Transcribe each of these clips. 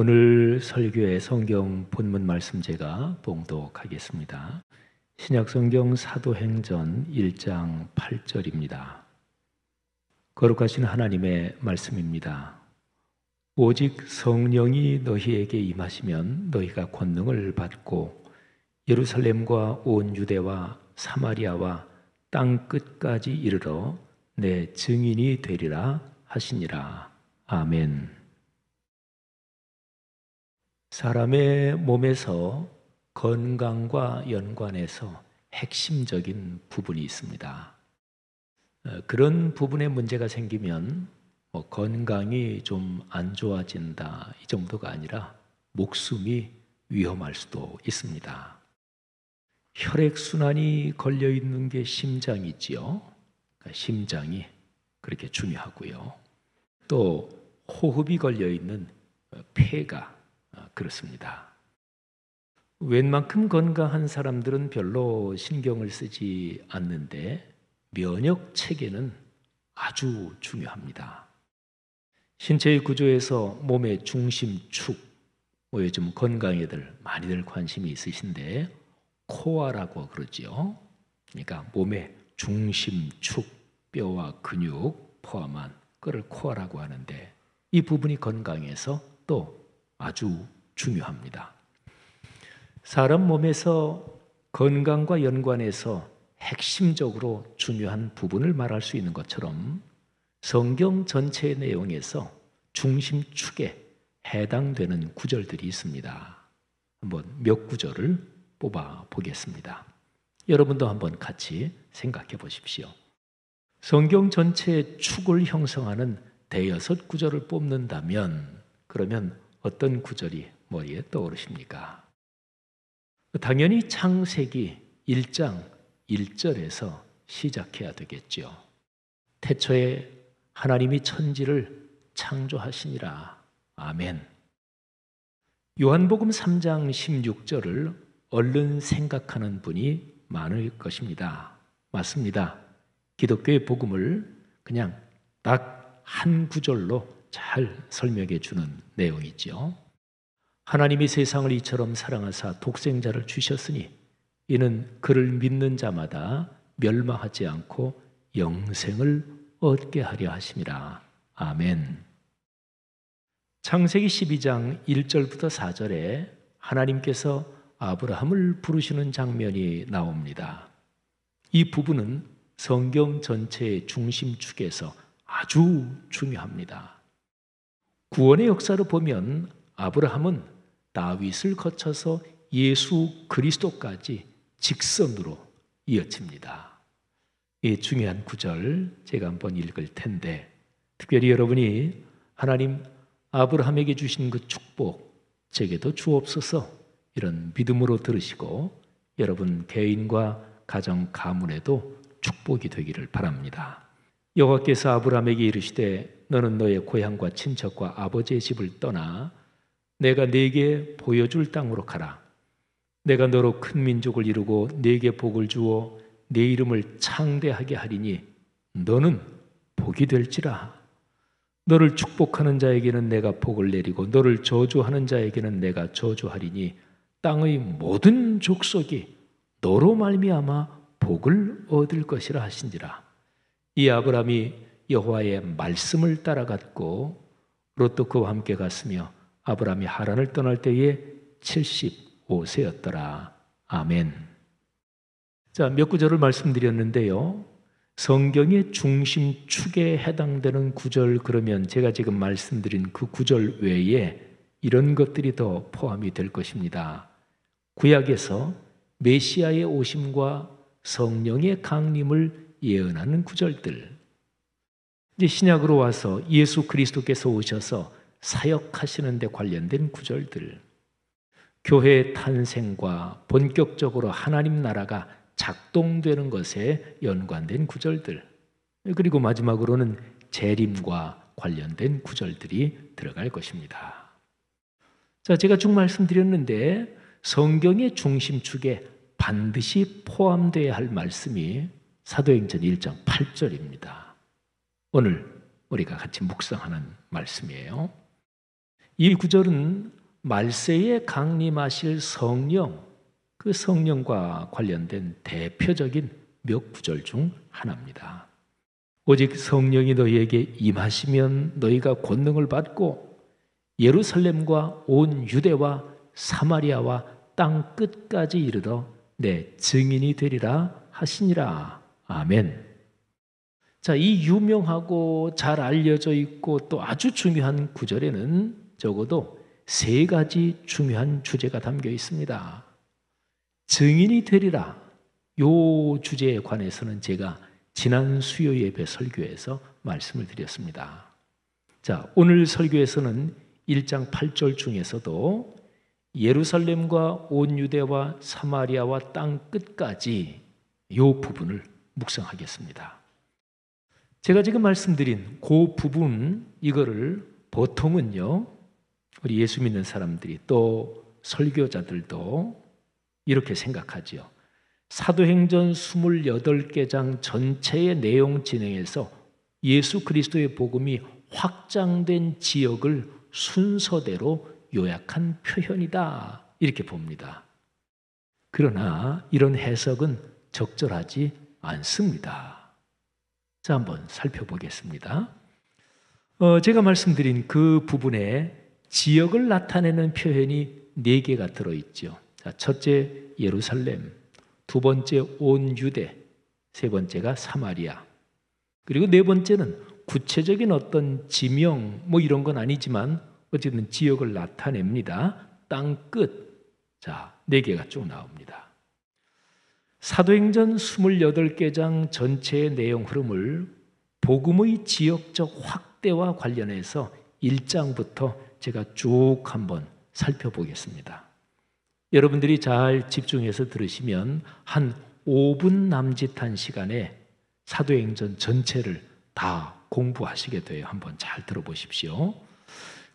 오늘 설교의 성경 본문 말씀 제가 봉독하겠습니다. 신약성경 사도행전 1장 8절입니다. 거룩하신 하나님의 말씀입니다. 오직 성령이 너희에게 임하시면 너희가 권능을 받고 예루살렘과 온 유대와 사마리아와 땅 끝까지 이르러 내 증인이 되리라 하시니라. 아멘. 사람의 몸에서 건강과 연관해서 핵심적인 부분이 있습니다. 그런 부분에 문제가 생기면 건강이 좀 안 좋아진다 이 정도가 아니라 목숨이 위험할 수도 있습니다. 혈액순환이 걸려있는 게 심장이지요. 심장이 그렇게 중요하고요. 또 호흡이 걸려있는 폐가 그렇습니다. 웬만큼 건강한 사람들은 별로 신경을 쓰지 않는데 면역 체계는 아주 중요합니다. 신체의 구조에서 몸의 중심축, 요즘 건강에들 많이들 관심이 있으신데 코어라고 그러죠. 그러니까 몸의 중심축, 뼈와 근육 포함한 그걸 코어라고 하는데 이 부분이 건강해서 또 아주 중요합니다. 사람 몸에서 건강과 연관해서 핵심적으로 중요한 부분을 말할 수 있는 것처럼 성경 전체의 내용에서 중심축에 해당되는 구절들이 있습니다. 한번 몇 구절을 뽑아 보겠습니다. 여러분도 한번 같이 생각해 보십시오. 성경 전체의 축을 형성하는 대여섯 구절을 뽑는다면 그러면 어떤 구절이 머리에 떠오르십니까? 당연히 창세기 1장 1절에서 시작해야 되겠죠. 태초에 하나님이 천지를 창조하시니라. 아멘. 요한복음 3장 16절을 얼른 생각하는 분이 많을 것입니다. 맞습니다. 기독교의 복음을 그냥 딱 한 구절로 잘 설명해 주는 내용이죠. 하나님이 세상을 이처럼 사랑하사 독생자를 주셨으니 이는 그를 믿는 자마다 멸망하지 않고 영생을 얻게 하려 하심이라. 아멘. 창세기 12장 1절부터 4절에 하나님께서 아브라함을 부르시는 장면이 나옵니다. 이 부분은 성경 전체의 중심축에서 아주 중요합니다. 구원의 역사로 보면 아브라함은 다윗을 거쳐서 예수 그리스도까지 직선으로 이어집니다. 이 중요한 구절 제가 한번 읽을 텐데 특별히 여러분이 하나님 아브라함에게 주신 그 축복 제게도 주옵소서 이런 믿음으로 들으시고 여러분 개인과 가정 가문에도 축복이 되기를 바랍니다. 여호와께서 아브라함에게 이르시되 너는 너의 고향과 친척과 아버지의 집을 떠나 내가 네게 보여줄 땅으로 가라. 내가 너로 큰 민족을 이루고 네게 복을 주어 네 이름을 창대하게 하리니 너는 복이 될지라. 너를 축복하는 자에게는 내가 복을 내리고 너를 저주하는 자에게는 내가 저주하리니 땅의 모든 족속이 너로 말미암아 복을 얻을 것이라 하신지라. 이 아브라함이 여호와의 말씀을 따라갔고 롯도 그와 함께 갔으며 아브라함이 하란을 떠날 때에 75세였더라. 아멘. 자, 몇 구절을 말씀드렸는데요. 성경의 중심축에 해당되는 구절 그러면 제가 지금 말씀드린 그 구절 외에 이런 것들이 더 포함이 될 것입니다. 구약에서 메시아의 오심과 성령의 강림을 예언하는 구절들. 이제 신약으로 와서 예수 그리스도께서 오셔서 사역하시는 데 관련된 구절들. 교회의 탄생과 본격적으로 하나님 나라가 작동되는 것에 연관된 구절들. 그리고 마지막으로는 재림과 관련된 구절들이 들어갈 것입니다. 자, 제가 쭉 말씀드렸는데 성경의 중심축에 반드시 포함되어야 할 말씀이 사도행전 1장 8절입니다. 오늘 우리가 같이 묵상하는 말씀이에요. 이 구절은 말세에 강림하실 성령, 그 성령과 관련된 대표적인 몇 구절 중 하나입니다. 오직 성령이 너희에게 임하시면 너희가 권능을 받고 예루살렘과 온 유대와 사마리아와 땅 끝까지 이르러 내 증인이 되리라 하시니라. 아멘. 자, 이 유명하고 잘 알려져 있고 또 아주 중요한 구절에는 적어도 세 가지 중요한 주제가 담겨 있습니다. 증인이 되리라. 요 주제에 관해서는 제가 지난 수요 예배 설교에서 말씀을 드렸습니다. 자, 오늘 설교에서는 1장 8절 중에서도 예루살렘과 온 유대와 사마리아와 땅 끝까지 요 부분을 묵상하겠습니다. 제가 지금 말씀드린 그 부분, 이거를 보통은요, 우리 예수 믿는 사람들이 또 설교자들도 이렇게 생각하지요. 사도행전 28개장 전체의 내용 진행에서 예수 그리스도의 복음이 확장된 지역을 순서대로 요약한 표현이다, 이렇게 봅니다. 그러나 이런 해석은 적절하지 않습니다. 자, 한번 살펴보겠습니다. 제가 말씀드린 그 부분에 지역을 나타내는 표현이 4개가 들어있죠. 자, 첫째 예루살렘, 두 번째 온 유대, 세 번째가 사마리아, 그리고 네 번째는 구체적인 어떤 지명 이런 건 아니지만 어쨌든 지역을 나타냅니다. 땅 끝. 자, 4개가 쭉 나옵니다. 사도행전 28개장 전체의 내용 흐름을 복음의 지역적 확대와 관련해서 1장부터 제가 쭉 한번 살펴보겠습니다. 여러분들이 잘 집중해서 들으시면 한 5분 남짓한 시간에 사도행전 전체를 다 공부하시게 돼요. 한번 잘 들어보십시오.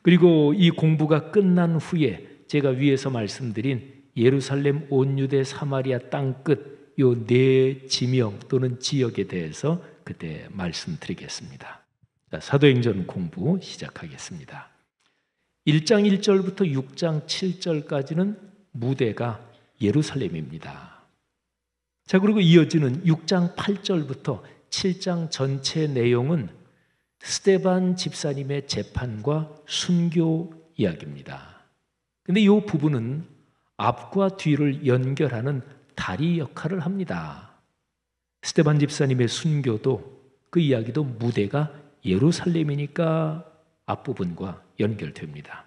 그리고 이 공부가 끝난 후에 제가 위에서 말씀드린 예루살렘, 온 유대, 사마리아 땅 끝 요 4 지명 또는 지역에 대해서 그때 말씀드리겠습니다. 자, 사도행전 공부 시작하겠습니다. 1장 1절부터 6장 7절까지는 무대가 예루살렘입니다. 자, 그리고 이어지는 6장 8절부터 7장 전체 내용은 스데반 집사님의 재판과 순교 이야기입니다. 근데 이 부분은 앞과 뒤를 연결하는 다리 역할을 합니다. 스데반 집사님의 순교도 그 이야기도 무대가 예루살렘이니까 앞부분과 연결됩니다.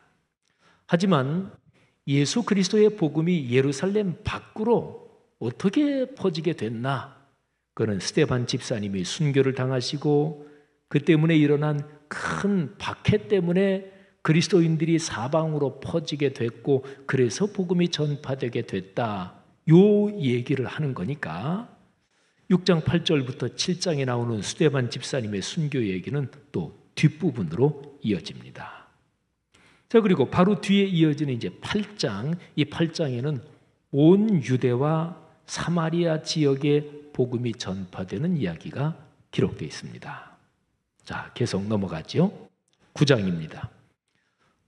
하지만 예수 그리스도의 복음이 예루살렘 밖으로 어떻게 퍼지게 됐나? 그는 스데반 집사님이 순교를 당하시고 그 때문에 일어난 큰 박해 때문에 그리스도인들이 사방으로 퍼지게 됐고 그래서 복음이 전파되게 됐다. 요 얘기를 하는 거니까 6장 8절부터 7장에 나오는 스데반 집사님의 순교 얘기는 또 뒷부분으로 이어집니다. 자, 그리고 바로 뒤에 이어지는 이제 8장, 이 8장에는 온 유대와 사마리아 지역에 복음이 전파되는 이야기가 기록되어 있습니다. 자, 계속 넘어가죠. 9장입니다.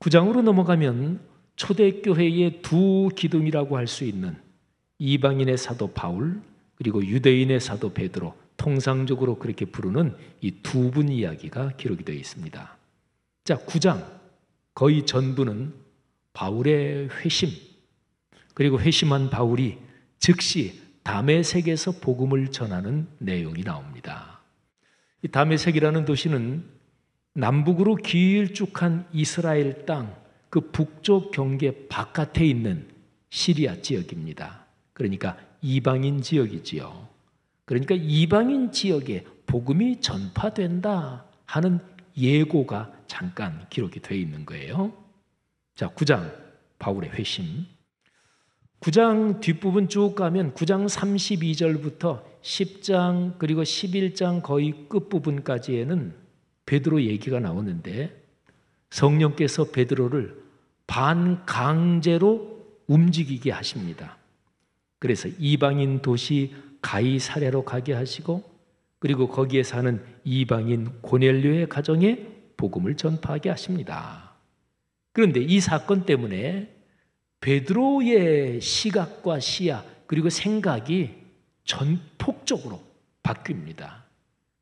9장으로 넘어가면 초대교회의 두 기둥이라고 할 수 있는 이방인의 사도 바울 그리고 유대인의 사도 베드로, 통상적으로 그렇게 부르는 이 두 분 이야기가 기록이 되어 있습니다. 자, 9장 거의 전부는 바울의 회심, 그리고 회심한 바울이 즉시 다메섹에서 복음을 전하는 내용이 나옵니다. 이 다메섹이라는 도시는 남북으로 길쭉한 이스라엘 땅, 그 북쪽 경계 바깥에 있는 시리아 지역입니다. 그러니까 이방인 지역이지요. 그러니까 이방인 지역에 복음이 전파된다 하는 예고가 잠깐 기록이 되어 있는 거예요. 자, 9장 바울의 회심. 9장 뒷부분 쭉 가면 9장 32절부터 10장 그리고 11장 거의 끝부분까지에는 베드로 얘기가 나오는데 성령께서 베드로를 반강제로 움직이게 하십니다. 그래서 이방인 도시 가이사랴로 가게 하시고 그리고 거기에 사는 이방인 고넬료의 가정에 복음을 전파하게 하십니다. 그런데 이 사건 때문에 베드로의 시각과 시야 그리고 생각이 전폭적으로 바뀝니다.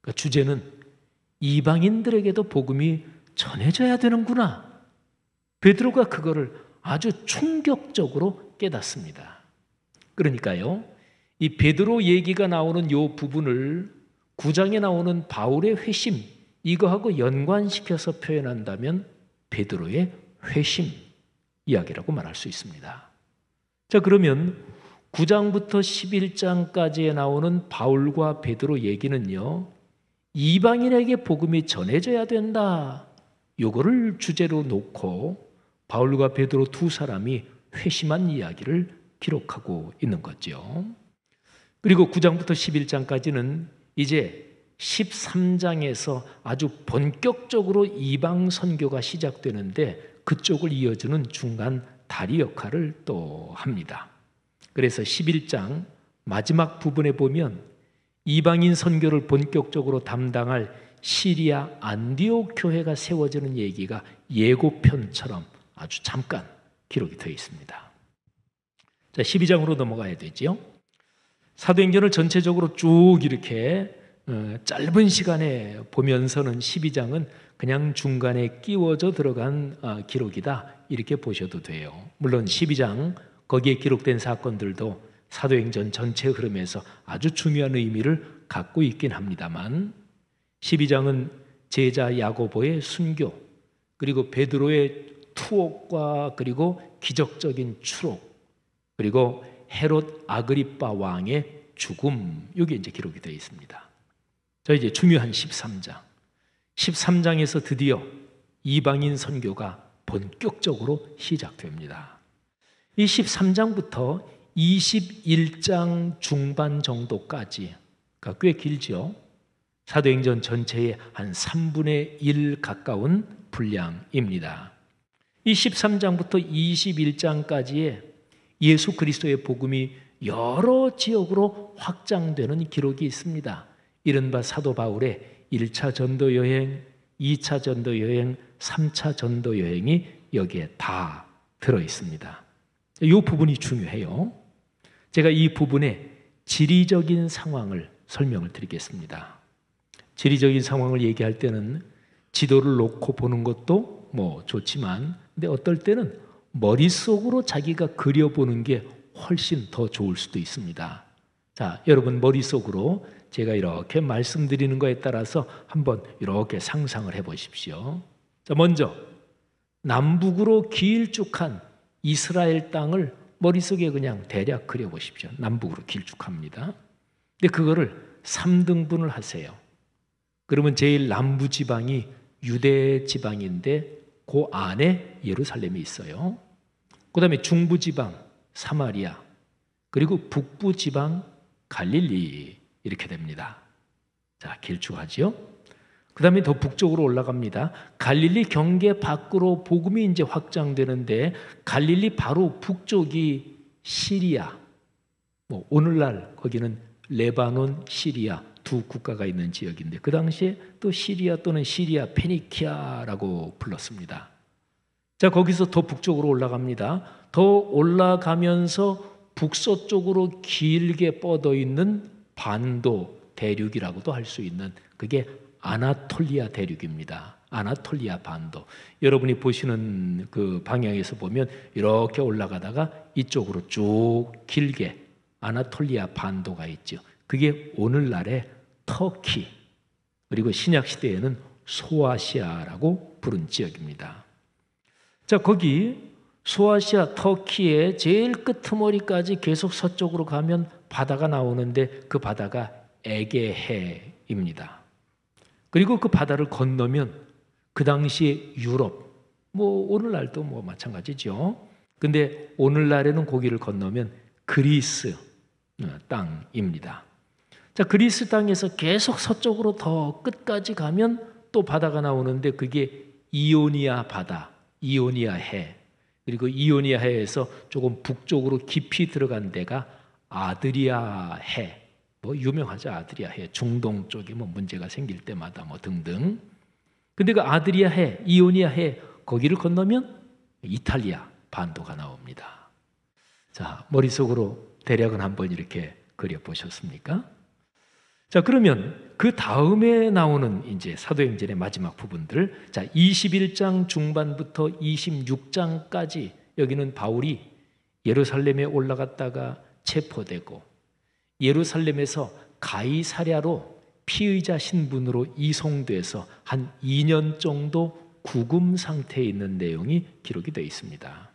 그러니까 주제는 이방인들에게도 복음이 전해져야 되는구나. 베드로가 그거를 아주 충격적으로 깨닫습니다. 그러니까요, 이 베드로 얘기가 나오는 이 부분을 9장에 나오는 바울의 회심, 이거하고 연관시켜서 표현한다면 베드로의 회심 이야기라고 말할 수 있습니다. 자, 그러면 9장부터 11장까지에 나오는 바울과 베드로 얘기는요, 이방인에게 복음이 전해져야 된다. 요거를 주제로 놓고 바울과 베드로 두 사람이 회심한 이야기를 기록하고 있는 거죠. 그리고 9장부터 11장까지는 이제 13장에서 아주 본격적으로 이방 선교가 시작되는데 그쪽을 이어주는 중간 다리 역할을 또 합니다. 그래서 11장 마지막 부분에 보면 이방인 선교를 본격적으로 담당할 시리아 안디옥 교회가 세워지는 얘기가 예고편처럼 아주 잠깐 기록이 되어 있습니다. 자, 12장으로 넘어가야 되죠. 사도행전을 전체적으로 쭉 이렇게 짧은 시간에 보면서는 12장은 그냥 중간에 끼워져 들어간 기록이다 이렇게 보셔도 돼요. 물론 12장 거기에 기록된 사건들도 사도행전 전체 흐름에서 아주 중요한 의미를 갖고 있긴 합니다만 12장은 제자 야고보의 순교 그리고 베드로의 투옥과 그리고 기적적인 추록 그리고 헤롯 아그리빠 왕의 죽음 이게 이제 기록이 되어 있습니다. 자, 이제 중요한 13장. 13장에서 드디어 이방인 선교가 본격적으로 시작됩니다. 이 13장부터 21장 중반 정도까지, 그러니까 꽤 길죠. 사도행전 전체의 한 3분의 1 가까운 분량입니다. 이 13장부터 21장까지의 예수 그리스도의 복음이 여러 지역으로 확장되는 기록이 있습니다. 이른바 사도 바울의 1차 전도 여행, 2차 전도 여행, 3차 전도 여행이 여기에 다 들어 있습니다. 이 부분이 중요해요. 제가 이 부분의 지리적인 상황을 설명을 드리겠습니다. 지리적인 상황을 얘기할 때는 지도를 놓고 보는 것도 뭐 좋지만 근데 어떨 때는 머릿속으로 자기가 그려보는 게 훨씬 더 좋을 수도 있습니다. 자, 여러분 머릿속으로 제가 이렇게 말씀드리는 거에 따라서 한번 이렇게 상상을 해보십시오. 자, 먼저 남북으로 길쭉한 이스라엘 땅을 머릿속에 그냥 대략 그려보십시오. 남북으로 길쭉합니다. 근데 그거를 3등분을 하세요. 그러면 제일 남부 지방이 유대 지방인데 그 안에 예루살렘이 있어요. 그 다음에 중부 지방 사마리아 그리고 북부 지방 갈릴리 이렇게 됩니다. 자, 길쭉하지요? 그 다음에 더 북쪽으로 올라갑니다. 갈릴리 경계 밖으로 복음이 이제 확장되는데 갈릴리 바로 북쪽이 시리아, 뭐 오늘날 거기는 레바논, 시리아 두 국가가 있는 지역인데 그 당시에 또 시리아 또는 시리아 페니키아라고 불렀습니다. 자, 거기서 더 북쪽으로 올라갑니다. 더 올라가면서 북서쪽으로 길게 뻗어 있는 반도 대륙이라고도 할 수 있는 그게 아나톨리아 대륙입니다. 아나톨리아 반도. 여러분이 보시는 그 방향에서 보면 이렇게 올라가다가 이쪽으로 쭉 길게 아나톨리아 반도가 있죠. 그게 오늘날의 터키 그리고 신약 시대에는 소아시아라고 부른 지역입니다. 자, 거기 소아시아 터키의 제일 끄트머리까지 계속 서쪽으로 가면 바다가 나오는데 그 바다가 에게해입니다. 그리고 그 바다를 건너면 그 당시에 유럽, 뭐 오늘날도 뭐 마찬가지죠. 근데 오늘날에는 고기를 건너면 그리스 땅입니다. 자, 그리스 땅에서 계속 서쪽으로 더 끝까지 가면 또 바다가 나오는데 그게 이오니아 바다, 이오니아 해. 그리고 이오니아 해에서 조금 북쪽으로 깊이 들어간 데가 아드리아 해. 뭐 유명하죠. 아드리아 해. 중동 쪽에 뭐 문제가 생길 때마다 뭐 등등. 근데 그 아드리아 해, 이오니아 해 거기를 건너면 이탈리아 반도가 나옵니다. 자, 머릿속으로 대략은 한번 이렇게 그려보셨습니까? 자, 그러면 그 다음에 나오는 이제 사도행전의 마지막 부분들, 자, 21장 중반부터 26장까지 여기는 바울이 예루살렘에 올라갔다가 체포되고 예루살렘에서 가이사랴로 피의자 신분으로 이송돼서 한 2년 정도 구금 상태에 있는 내용이 기록이 되어 있습니다.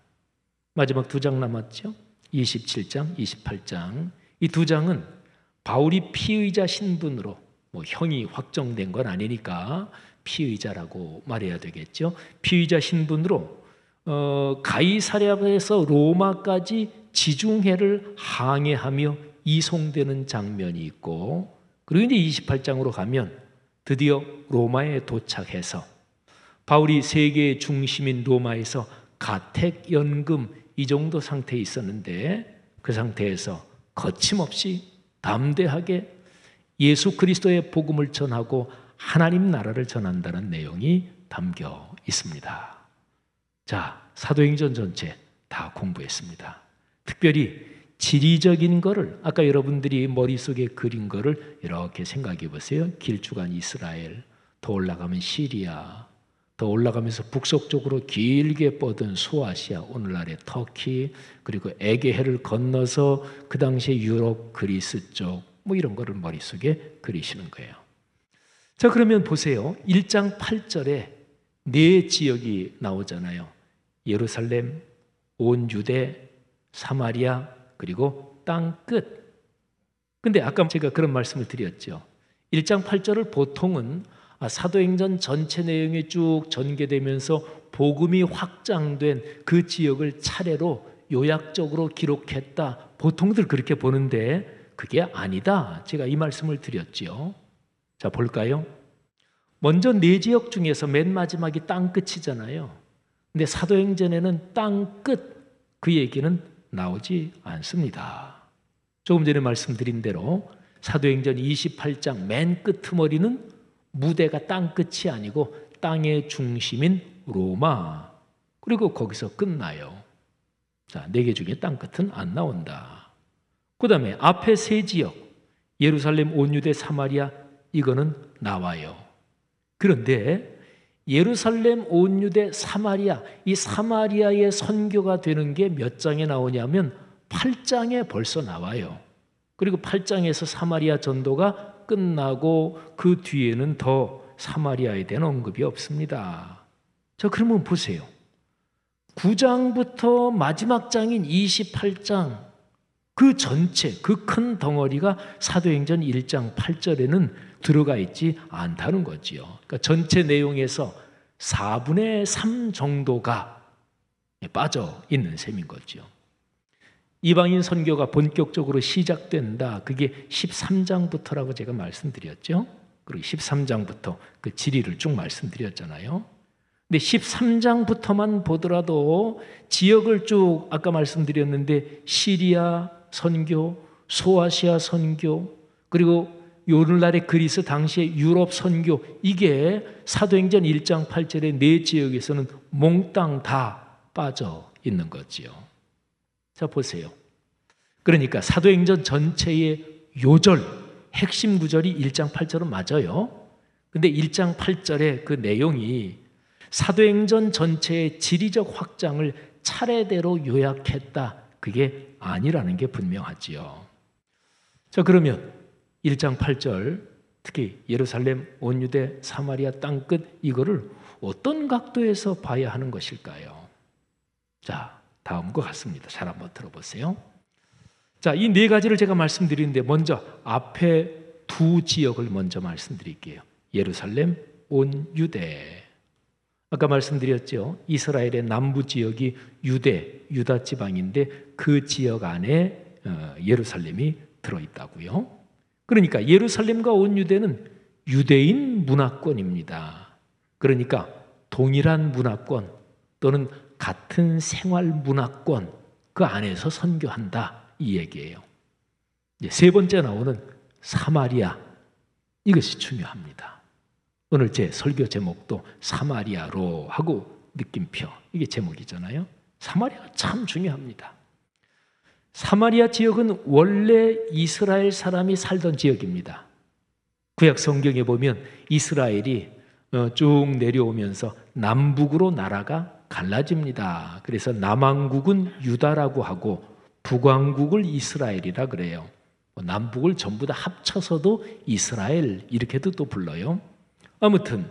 마지막 2장 남았죠? 27장, 28장. 이 2장은 바울이 피의자 신분으로, 형이 확정된 건 아니니까 피의자라고 말해야 되겠죠. 피의자 신분으로 가이사랴에서 로마까지 지중해를 항해하며 이송되는 장면이 있고, 그리고 이제 28장으로 가면 드디어 로마에 도착해서 바울이 세계의 중심인 로마에서 가택연금 이 정도 상태에 있었는데, 그 상태에서 거침없이 담대하게 예수 그리스도의 복음을 전하고 하나님 나라를 전한다는 내용이 담겨 있습니다. 자, 사도행전 전체 다 공부했습니다. 특별히 지리적인 거를 아까 여러분들이 머릿속에 그린 거를 이렇게 생각해 보세요. 길쭉한 이스라엘, 더 올라가면 시리아, 더 올라가면서 북서쪽으로 길게 뻗은 소아시아, 오늘날의 터키, 그리고 에게해를 건너서 그 당시에 유럽, 그리스 쪽, 이런 거를 머릿속에 그리시는 거예요. 자, 그러면 보세요. 1장 8절에 네 지역이 나오잖아요. 예루살렘, 온 유대, 사마리아, 그리고 땅 끝. 근데 아까 제가 그런 말씀을 드렸죠. 1장 8절을 보통은 사도행전 전체 내용이 쭉 전개되면서 복음이 확장된 그 지역을 차례로 요약적으로 기록했다. 보통들 그렇게 보는데 그게 아니다. 제가 이 말씀을 드렸지요. 자, 볼까요? 먼저 네 지역 중에서 맨 마지막이 땅 끝이잖아요. 근데 사도행전에는 땅 끝, 그 얘기는 나오지 않습니다. 조금 전에 말씀드린 대로 사도행전 28장 맨 끄트머리는 무대가 땅 끝이 아니고 땅의 중심인 로마, 그리고 거기서 끝나요. 자, 네 개 중에 땅 끝은 안 나온다. 그 다음에 앞에 세 지역, 예루살렘, 온 유대, 사마리아, 이거는 나와요. 그런데 예루살렘, 온 유대, 사마리아, 이 사마리아의 선교가 되는 게 몇 장에 나오냐면 8장에 벌써 나와요. 그리고 8장에서 사마리아 전도가 끝나고 그 뒤에는 더 사마리아에 대한 언급이 없습니다. 자, 그러면 보세요. 9장부터 마지막 장인 28장, 그 전체, 그 큰 덩어리가 사도행전 1장 8절에는 들어가 있지 않다는 거지요. 그러니까 전체 내용에서 4분의 3 정도가 빠져 있는 셈인 거죠. 이방인 선교가 본격적으로 시작된다. 그게 13장부터라고 제가 말씀드렸죠. 그리고 13장부터 그 지리를 쭉 말씀드렸잖아요. 근데 13장부터만 보더라도 지역을 쭉 아까 말씀드렸는데 시리아 선교, 소아시아 선교, 그리고 오늘날의 그리스 당시의 유럽 선교, 이게 사도행전 1장 8절의 네 지역에서는 몽땅 다 빠져 있는 거지요. 자, 보세요. 그러니까 사도행전 전체의 요절, 핵심 구절이 1장 8절은 맞아요. 근데 1장 8절의 그 내용이 사도행전 전체의 지리적 확장을 차례대로 요약했다. 그게 아니라는 게 분명하지요. 자, 그러면 1장 8절, 특히 예루살렘, 온 유대, 사마리아 땅 끝, 이거를 어떤 각도에서 봐야 하는 것일까요? 자, 다음과 같습니다. 잘 한번 들어보세요. 자, 이 네 가지를 제가 말씀드리는데 먼저 앞에 두 지역을 먼저 말씀드릴게요. 예루살렘, 온 유대. 아까 말씀드렸죠. 이스라엘의 남부 지역이 유다 지방인데 그 지역 안에 예루살렘이 들어있다고요. 그러니까 예루살렘과 온 유대는 유대인 문화권입니다. 그러니까 동일한 문화권 또는 같은 생활 문화권, 그 안에서 선교한다, 이 얘기예요. 세 번째 나오는 사마리아, 이것이 중요합니다. 오늘 제 설교 제목도 사마리아로 하고 느낌표. 이게 제목이잖아요. 사마리아가 참 중요합니다. 사마리아 지역은 원래 이스라엘 사람이 살던 지역입니다. 구약 성경에 보면 이스라엘이 쭉 내려오면서 남북으로 나라가 갈라집니다. 그래서 남왕국은 유다라고 하고 북왕국을 이스라엘이라 그래요. 남북을 전부 다 합쳐서도 이스라엘 이렇게도 또 불러요. 아무튼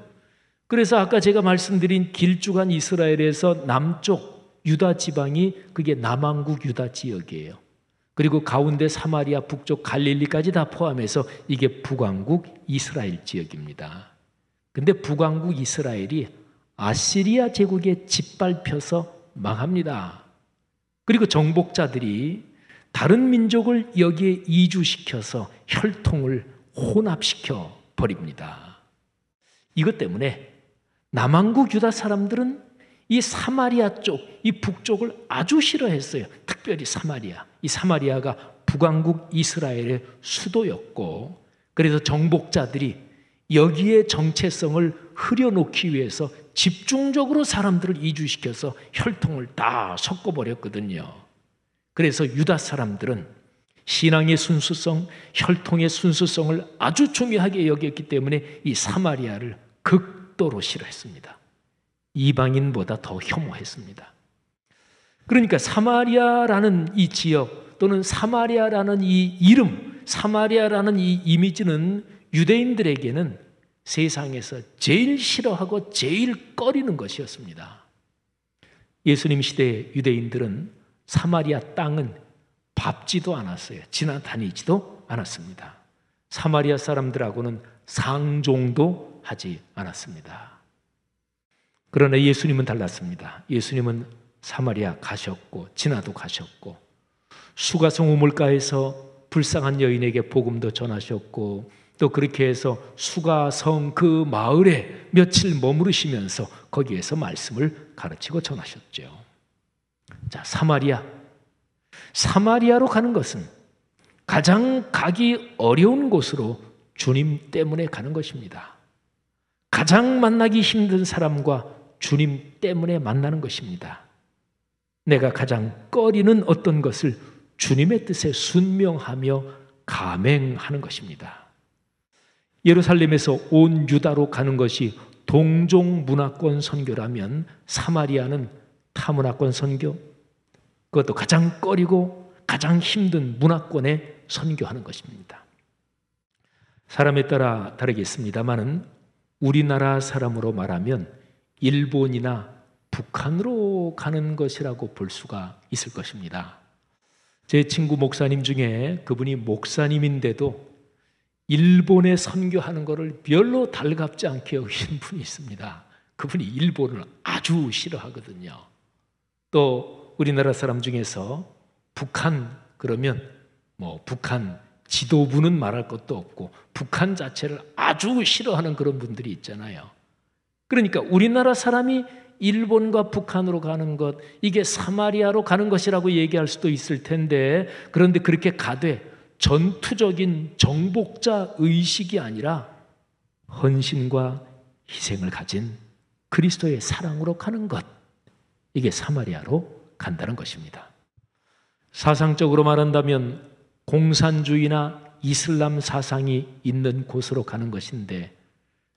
그래서 아까 제가 말씀드린 길쭉한 이스라엘에서 남쪽 유다 지방이 그게 남왕국 유다 지역이에요. 그리고 가운데 사마리아, 북쪽 갈릴리까지 다 포함해서 이게 북왕국 이스라엘 지역입니다. 근데 북왕국 이스라엘이 아시리아 제국에 짓밟혀서 망합니다. 그리고 정복자들이 다른 민족을 여기에 이주시켜서 혈통을 혼합시켜 버립니다. 이것 때문에 남왕국 유다 사람들은 이 사마리아 쪽, 이 북쪽을 아주 싫어했어요. 특별히 사마리아. 이 사마리아가 북왕국 이스라엘의 수도였고, 그래서 정복자들이 여기에 정체성을 흐려놓기 위해서 집중적으로 사람들을 이주시켜서 혈통을 다 섞어버렸거든요. 그래서 유다 사람들은 신앙의 순수성, 혈통의 순수성을 아주 중요하게 여겼기 때문에 이 사마리아를 극도로 싫어했습니다. 이방인보다 더 혐오했습니다. 그러니까 사마리아라는 이 지역 또는 사마리아라는 이 이름, 사마리아라는 이 이미지는 유대인들에게는 세상에서 제일 싫어하고 제일 꺼리는 것이었습니다. 예수님 시대의 유대인들은 사마리아 땅은 밟지도 않았어요. 지나다니지도 않았습니다. 사마리아 사람들하고는 상종도 하지 않았습니다. 그러나 예수님은 달랐습니다. 예수님은 사마리아 가셨고 지나도 가셨고 수가성 우물가에서 불쌍한 여인에게 복음도 전하셨고 또 그렇게 해서 수가성 그 마을에 며칠 머무르시면서 거기에서 말씀을 가르치고 전하셨죠. 자, 사마리아로 가는 것은 가장 가기 어려운 곳으로 주님 때문에 가는 것입니다. 가장 만나기 힘든 사람과 주님 때문에 만나는 것입니다. 내가 가장 꺼리는 어떤 것을 주님의 뜻에 순명하며 감행하는 것입니다. 예루살렘에서 온 유다로 가는 것이 동종 문화권 선교라면 사마리아는 타문화권 선교, 그것도 가장 꺼리고 가장 힘든 문화권에 선교하는 것입니다. 사람에 따라 다르겠습니다만은 우리나라 사람으로 말하면 일본이나 북한으로 가는 것이라고 볼 수가 있을 것입니다. 제 친구 목사님 중에 그분이 목사님인데도 일본에 선교하는 것을 별로 달갑지 않게 여기는 분이 있습니다. 그분이 일본을 아주 싫어하거든요. 또 우리나라 사람 중에서 북한 그러면 북한 지도부는 말할 것도 없고 북한 자체를 아주 싫어하는 그런 분들이 있잖아요. 그러니까 우리나라 사람이 일본과 북한으로 가는 것, 이게 사마리아로 가는 것이라고 얘기할 수도 있을 텐데, 그런데 그렇게 가되 전투적인 정복자 의식이 아니라 헌신과 희생을 가진 그리스도의 사랑으로 가는 것, 이게 사마리아로 간다는 것입니다. 사상적으로 말한다면 공산주의나 이슬람 사상이 있는 곳으로 가는 것인데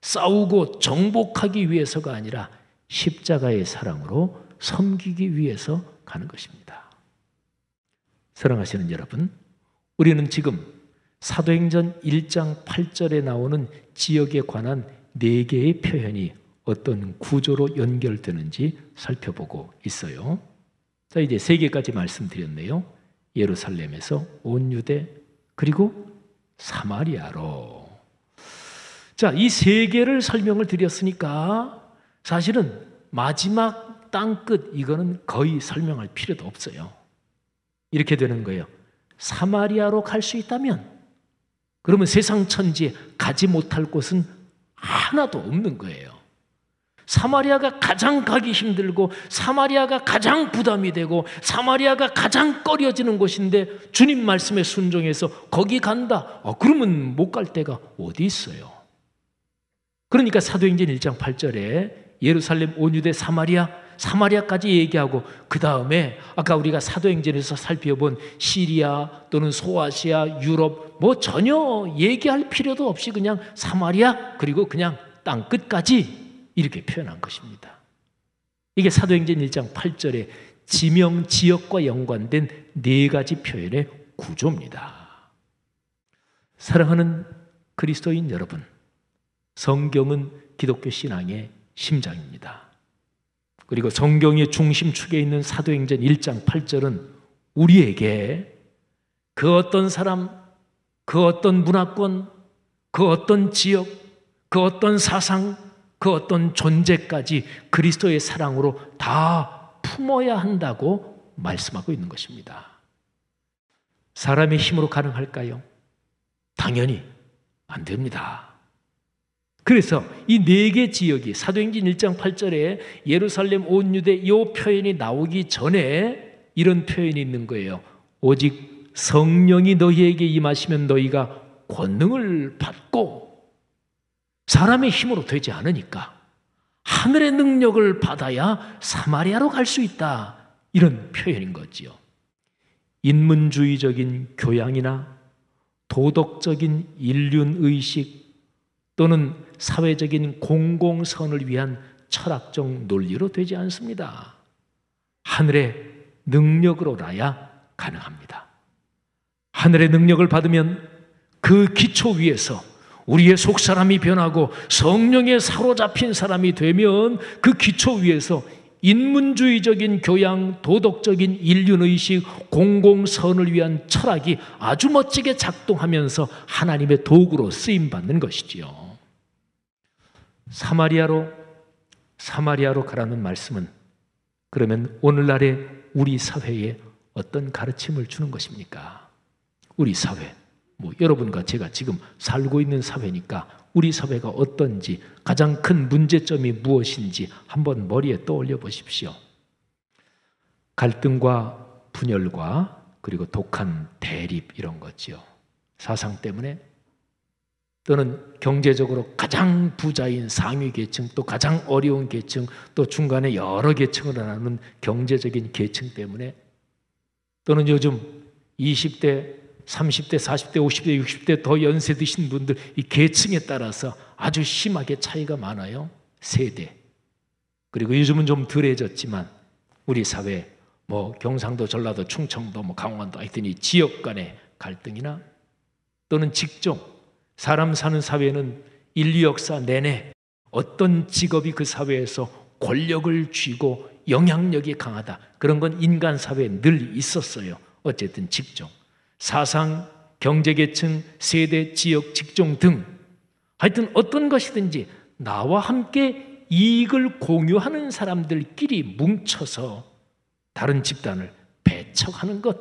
싸우고 정복하기 위해서가 아니라 십자가의 사랑으로 섬기기 위해서 가는 것입니다. 사랑하시는 여러분, 우리는 지금 사도행전 1장 8절에 나오는 지역에 관한 4개의 표현이 어떤 구조로 연결되는지 살펴보고 있어요. 자, 이제 3개까지 말씀드렸네요. 예루살렘에서 온 유대 그리고 사마리아로. 자, 이 3개를 설명을 드렸으니까 사실은 마지막 땅끝 이거는 거의 설명할 필요도 없어요. 이렇게 되는 거예요. 사마리아로 갈 수 있다면 그러면 세상 천지에 가지 못할 곳은 하나도 없는 거예요. 사마리아가 가장 가기 힘들고 사마리아가 가장 부담이 되고 사마리아가 가장 꺼려지는 곳인데 주님 말씀에 순종해서 거기 간다. 그러면 못 갈 데가 어디 있어요? 그러니까 사도행전 1장 8절에 예루살렘, 온 유대, 사마리아까지 얘기하고 그 다음에 아까 우리가 사도행전에서 살펴본 시리아 또는 소아시아, 유럽 뭐 전혀 얘기할 필요도 없이 그냥 사마리아 그리고 그냥 땅 끝까지 이렇게 표현한 것입니다. 이게 사도행전 1장 8절에 지명, 지역과 연관된 네 가지 표현의 구조입니다. 사랑하는 그리스도인 여러분, 성경은 기독교 신앙의 심장입니다. 그리고 성경의 중심축에 있는 사도행전 1장 8절은 우리에게 그 어떤 사람, 그 어떤 문화권, 그 어떤 지역, 그 어떤 사상, 그 어떤 존재까지 그리스도의 사랑으로 다 품어야 한다고 말씀하고 있는 것입니다. 사람의 힘으로 가능할까요? 당연히 안 됩니다. 그래서 이 네 개 지역이 사도행전 1장 8절에 예루살렘, 온 유대 이 표현이 나오기 전에 이런 표현이 있는 거예요. 오직 성령이 너희에게 임하시면 너희가 권능을 받고, 사람의 힘으로 되지 않으니까 하늘의 능력을 받아야 사마리아로 갈 수 있다, 이런 표현인 거지요. 인문주의적인 교양이나 도덕적인 인륜의식 또는 사회적인 공공선을 위한 철학적 논리로 되지 않습니다. 하늘의 능력으로라야 가능합니다. 하늘의 능력을 받으면 그 기초 위에서 우리의 속사람이 변하고 성령에 사로잡힌 사람이 되면 그 기초 위에서 인문주의적인 교양, 도덕적인 인륜의식, 공공선을 위한 철학이 아주 멋지게 작동하면서 하나님의 도구로 쓰임받는 것이지요. 사마리아로 가라는 말씀은 그러면 오늘날의 우리 사회에 어떤 가르침을 주는 것입니까? 우리 사회, 여러분과 제가 지금 살고 있는 사회니까 우리 사회가 어떤지, 가장 큰 문제점이 무엇인지 한번 머리에 떠올려 보십시오. 갈등과 분열과 그리고 독한 대립, 이런 거지요. 사상 때문에, 또는 경제적으로 가장 부자인 상위 계층, 또 가장 어려운 계층, 또 중간에 여러 계층으로 나누는 경제적인 계층 때문에, 또는 요즘 20대, 30대, 40대, 50대, 60대 더 연세 드신 분들, 이 계층에 따라서 아주 심하게 차이가 많아요. 세대. 그리고 요즘은 좀 덜해졌지만 우리 사회 경상도, 전라도, 충청도, 강원도, 하여튼 이 지역 간의 갈등이나 또는 직종, 사람 사는 사회는 인류 역사 내내 어떤 직업이 그 사회에서 권력을 쥐고 영향력이 강하다, 그런 건 인간 사회에 늘 있었어요. 어쨌든 직종, 사상, 경제계층, 세대, 지역, 직종 등 하여튼 어떤 것이든지 나와 함께 이익을 공유하는 사람들끼리 뭉쳐서 다른 집단을 배척하는 것,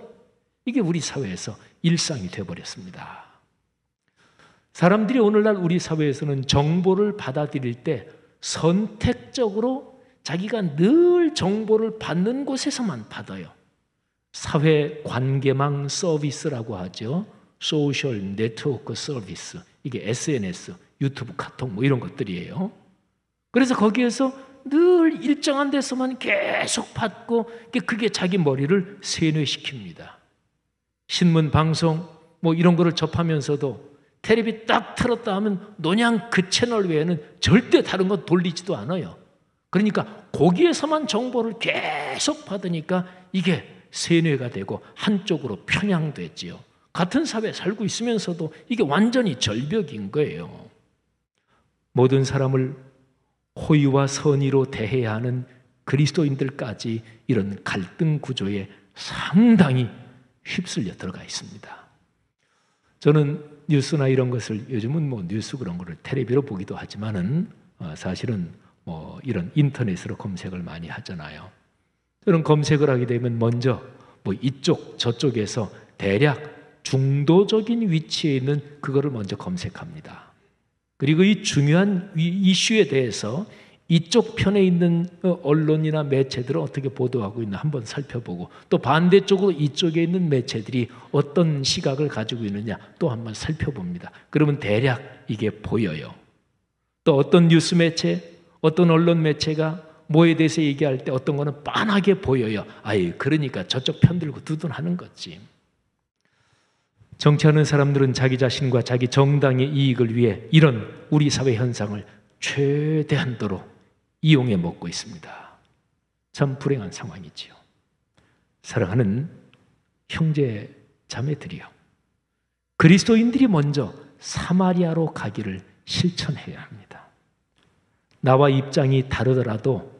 이게 우리 사회에서 일상이 되어버렸습니다. 사람들이 오늘날 우리 사회에서는 정보를 받아들일 때 선택적으로 자기가 늘 정보를 받는 곳에서만 받아요. 사회관계망 서비스라고 하죠. 소셜 네트워크 서비스. 이게 SNS, 유튜브, 카톡 이런 것들이에요. 그래서 거기에서 늘 일정한 데서만 계속 받고 그게 자기 머리를 세뇌시킵니다. 신문, 방송 이런 거를 접하면서도 텔레비 딱 틀었다 하면 노냥 그 채널 외에는 절대 다른 거 돌리지도 않아요. 그러니까 거기에서만 정보를 계속 받으니까 이게 세뇌가 되고 한쪽으로 편향됐지요. 같은 사회에 살고 있으면서도 이게 완전히 절벽인 거예요. 모든 사람을 호의와 선의로 대해야 하는 그리스도인들까지 이런 갈등 구조에 상당히 휩쓸려 들어가 있습니다. 저는 뉴스나 이런 것을, 요즘은 뉴스 그런 거를 텔레비로 보기도 하지만은 사실은 이런 인터넷으로 검색을 많이 하잖아요. 저는 검색을 하게 되면 먼저 이쪽 저쪽에서 대략 중도적인 위치에 있는 그거를 먼저 검색합니다. 그리고 이 중요한 이슈에 대해서 이쪽 편에 있는 언론이나 매체들은 어떻게 보도하고 있나 한번 살펴보고, 또 반대쪽으로 이쪽에 있는 매체들이 어떤 시각을 가지고 있느냐 또 한번 살펴봅니다. 그러면 대략 이게 보여요. 또 어떤 뉴스 매체, 어떤 언론 매체가 뭐에 대해서 얘기할 때 어떤 거는 빤하게 보여요. 아이, 그러니까 저쪽 편들고 두둔하는 거지. 정치하는 사람들은 자기 자신과 자기 정당의 이익을 위해 이런 우리 사회 현상을 최대한도로 이용해 먹고 있습니다. 참 불행한 상황이지요. 사랑하는 형제 자매들이요, 그리스도인들이 먼저 사마리아로 가기를 실천해야 합니다. 나와 입장이 다르더라도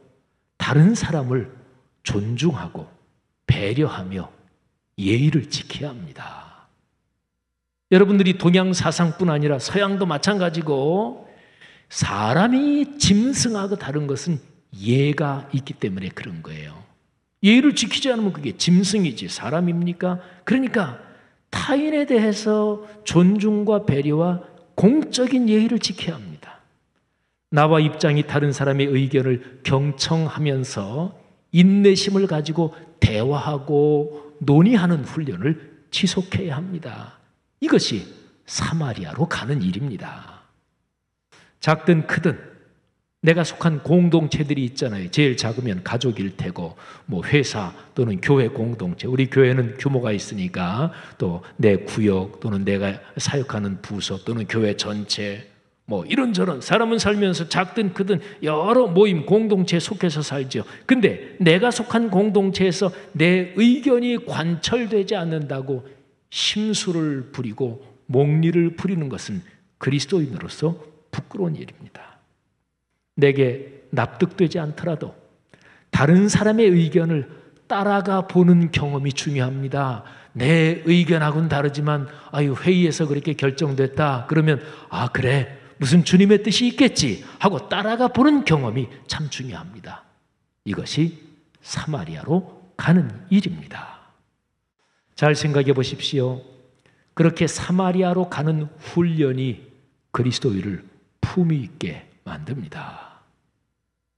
다른 사람을 존중하고 배려하며 예의를 지켜야 합니다. 여러분들이 동양 사상뿐 아니라 서양도 마찬가지고, 사람이 짐승하고 다른 것은 예가 있기 때문에 그런 거예요. 예의를 지키지 않으면 그게 짐승이지 사람입니까? 그러니까 타인에 대해서 존중과 배려와 공적인 예의를 지켜야 합니다. 나와 입장이 다른 사람의 의견을 경청하면서 인내심을 가지고 대화하고 논의하는 훈련을 지속해야 합니다. 이것이 사마리아로 가는 일입니다. 작든 크든 내가 속한 공동체들이 있잖아요. 제일 작으면 가족일 테고, 뭐 회사 또는 교회 공동체, 우리 교회는 규모가 있으니까 또 내 구역 또는 내가 사역하는 부서 또는 교회 전체, 뭐 이런저런 사람은 살면서 작든 크든 여러 모임 공동체에 속해서 살죠. 근데 내가 속한 공동체에서 내 의견이 관철되지 않는다고 심술을 부리고 목리를 부리는 것은 그리스도인으로서 부끄러운 일입니다. 내게 납득되지 않더라도 다른 사람의 의견을 따라가 보는 경험이 중요합니다. 내 의견하고는 다르지만 회의에서 그렇게 결정됐다 그러면 그래, 무슨 주님의 뜻이 있겠지 하고 따라가 보는 경험이 참 중요합니다. 이것이 사마리아로 가는 일입니다. 잘 생각해 보십시오. 그렇게 사마리아로 가는 훈련이 그리스도인을 품위 있게 만듭니다.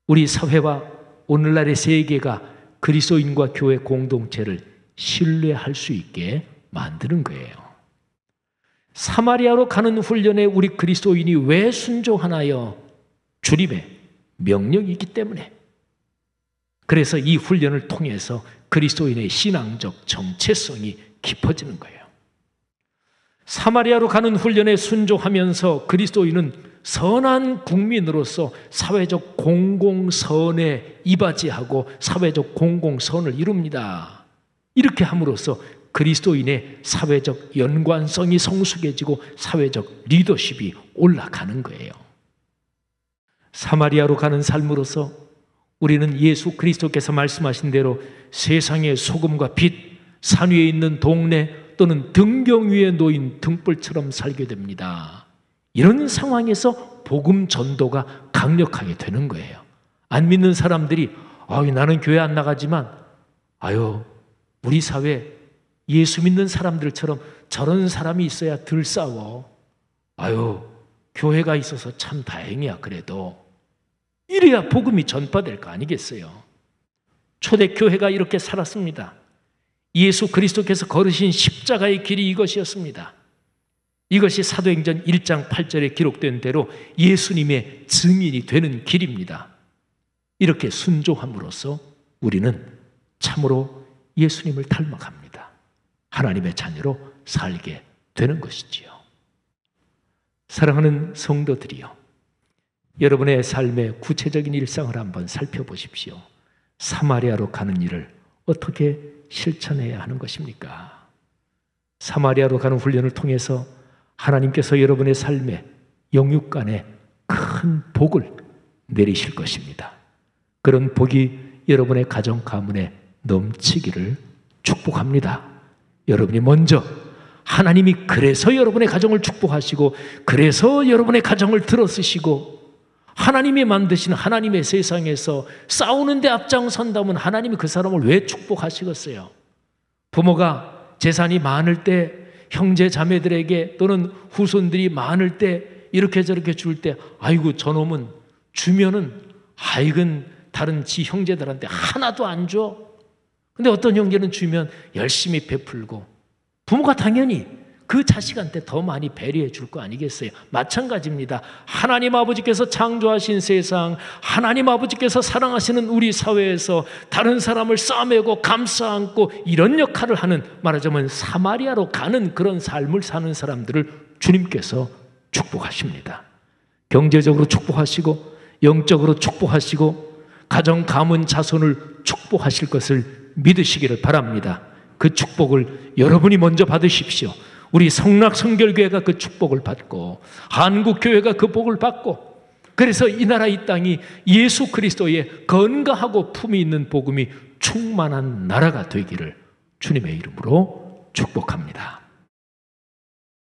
우리 사회와 오늘날의 세계가 그리스도인과 교회 공동체를 신뢰할 수 있게 만드는 거예요. 사마리아로 가는 훈련에 우리 그리스도인이 왜 순종하나요? 주님의 명령이 있기 때문에. 그래서 이 훈련을 통해서 그리스도인의 신앙적 정체성이 깊어지는 거예요. 사마리아로 가는 훈련에 순종하면서 그리스도인은 선한 국민으로서 사회적 공공선에 이바지하고 사회적 공공선을 이룹니다. 이렇게 함으로써 그리스도인의 사회적 연관성이 성숙해지고 사회적 리더십이 올라가는 거예요. 사마리아로 가는 삶으로서 우리는 예수 그리스도께서 말씀하신 대로 세상의 소금과 빛, 산 위에 있는 동네 또는 등경 위에 놓인 등불처럼 살게 됩니다. 이런 상황에서 복음 전도가 강력하게 되는 거예요. 안 믿는 사람들이 나는 교회 안 나가지만 우리 사회 예수 믿는 사람들처럼 저런 사람이 있어야 덜 싸워. 교회가 있어서 참 다행이야. 그래도 이래야 복음이 전파될 거 아니겠어요? 초대교회가 이렇게 살았습니다. 예수 그리스도께서 걸으신 십자가의 길이 이것이었습니다. 이것이 사도행전 1장 8절에 기록된 대로 예수님의 증인이 되는 길입니다. 이렇게 순종함으로써 우리는 참으로 예수님을 닮아갑니다. 하나님의 자녀로 살게 되는 것이지요. 사랑하는 성도들이요, 여러분의 삶의 구체적인 일상을 한번 살펴보십시오. 사마리아로 가는 일을 어떻게 실천해야 하는 것입니까? 사마리아로 가는 훈련을 통해서 하나님께서 여러분의 삶에 영육간에 큰 복을 내리실 것입니다. 그런 복이 여러분의 가정 가문에 넘치기를 축복합니다. 여러분이 먼저 하나님이 그래서 여러분의 가정을 축복하시고 그래서 여러분의 가정을 들어쓰시고 하나님이 만드신 하나님의 세상에서 싸우는데 앞장선다면 하나님이 그 사람을 왜 축복하시겠어요? 부모가 재산이 많을 때 형제 자매들에게 또는 후손들이 많을 때 이렇게 저렇게 줄 때 저놈은 주면은 다른 지 형제들한테 하나도 안 줘. 근데 어떤 형제는 주면 열심히 베풀고 부모가 당연히 그 자식한테 더 많이 배려해 줄 거 아니겠어요? 마찬가지입니다. 하나님 아버지께서 창조하신 세상, 하나님 아버지께서 사랑하시는 우리 사회에서 다른 사람을 싸매고 감싸 안고 이런 역할을 하는, 말하자면 사마리아로 가는 그런 삶을 사는 사람들을 주님께서 축복하십니다. 경제적으로 축복하시고 영적으로 축복하시고 가정 가문 자손을 축복하실 것을 믿으시기를 바랍니다. 그 축복을 여러분이 먼저 받으십시오. 우리 성락성결교회가 그 축복을 받고 한국교회가 그 복을 받고, 그래서 이 나라 이 땅이 예수 그리스도의 건강하고 품이 있는 복음이 충만한 나라가 되기를 주님의 이름으로 축복합니다.